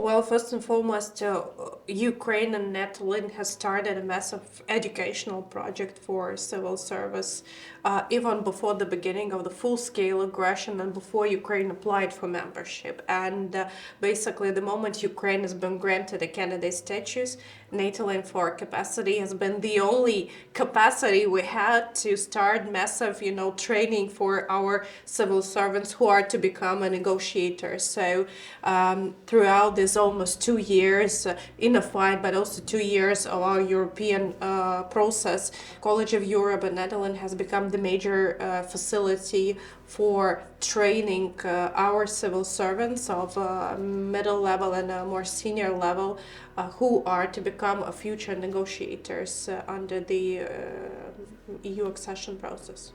Well, first and foremost, Ukraine and Natolin has started a massive educational project for civil service, even before the beginning of the full-scale aggression and before Ukraine applied for membership. And basically, the moment Ukraine has been granted a candidate status, Natolin for capacity has been the only capacity we had to start massive, training for our civil servants who are to become a negotiator. So throughout this almost 2 years in a fight, but also 2 years of our European process, College of Europe and Natolin has become the major facility for training our civil servants of middle level and a more senior level who are to become future negotiators under the EU accession process.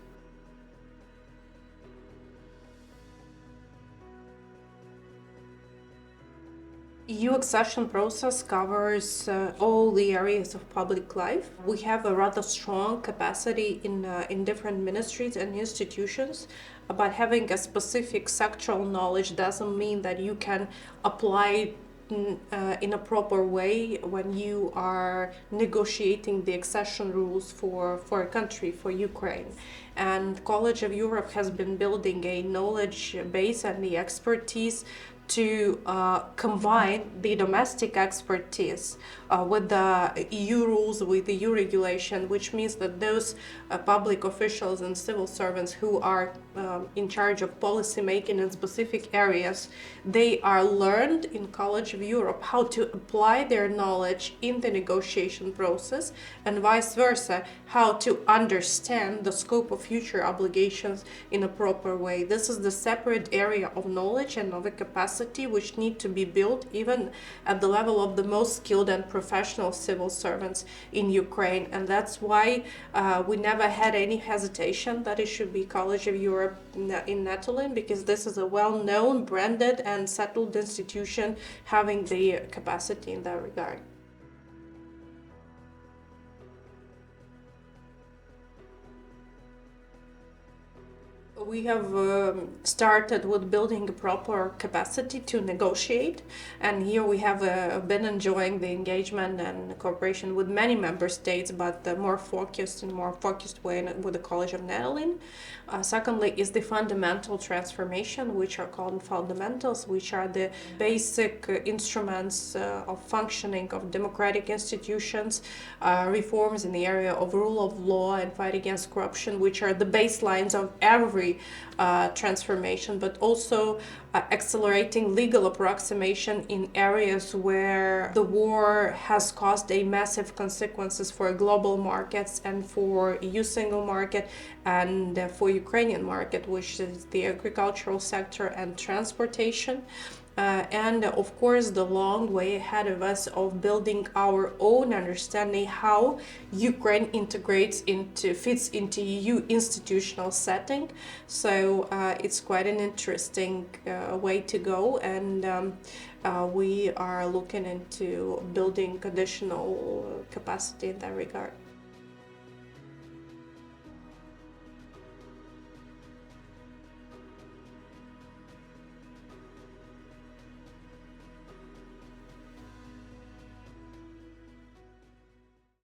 EU accession process covers all the areas of public life. We have a rather strong capacity in different ministries and institutions, but having a specific sectoral knowledge doesn't mean that you can apply in a proper way when you are negotiating the accession rules for a country, for Ukraine. And College of Europe has been building a knowledge base and the expertise to combine the domestic expertise with the EU rules, with the EU regulation, which means that those public officials and civil servants who are in charge of policy making in specific areas, they are learned in College of Europe how to apply their knowledge in the negotiation process, and vice versa, how to understand the scope of future obligations in a proper way. This is the separate area of knowledge and of a capacity which need to be built even at the level of the most skilled and professional civil servants in Ukraine. And that's why we never had any hesitation that it should be College of Europe in Natolin, because this is a well-known, branded and settled institution having the capacity in that regard. We have started with building a proper capacity to negotiate, and here we have been enjoying the engagement and cooperation with many member states, but more focused way with the College of Natolin. Secondly is the fundamental transformation, which are called fundamentals, which are the basic instruments of functioning of democratic institutions, reforms in the area of rule of law and fight against corruption, which are the baselines of every transformation, but also accelerating legal approximation in areas where the war has caused a massive consequences for global markets and for EU single market and for Ukrainian market, which is the agricultural sector and transportation. And of course the long way ahead of us of building our own understanding how Ukraine fits into EU institutional setting. So it's quite an interesting way to go, and we are looking into building additional capacity in that regard.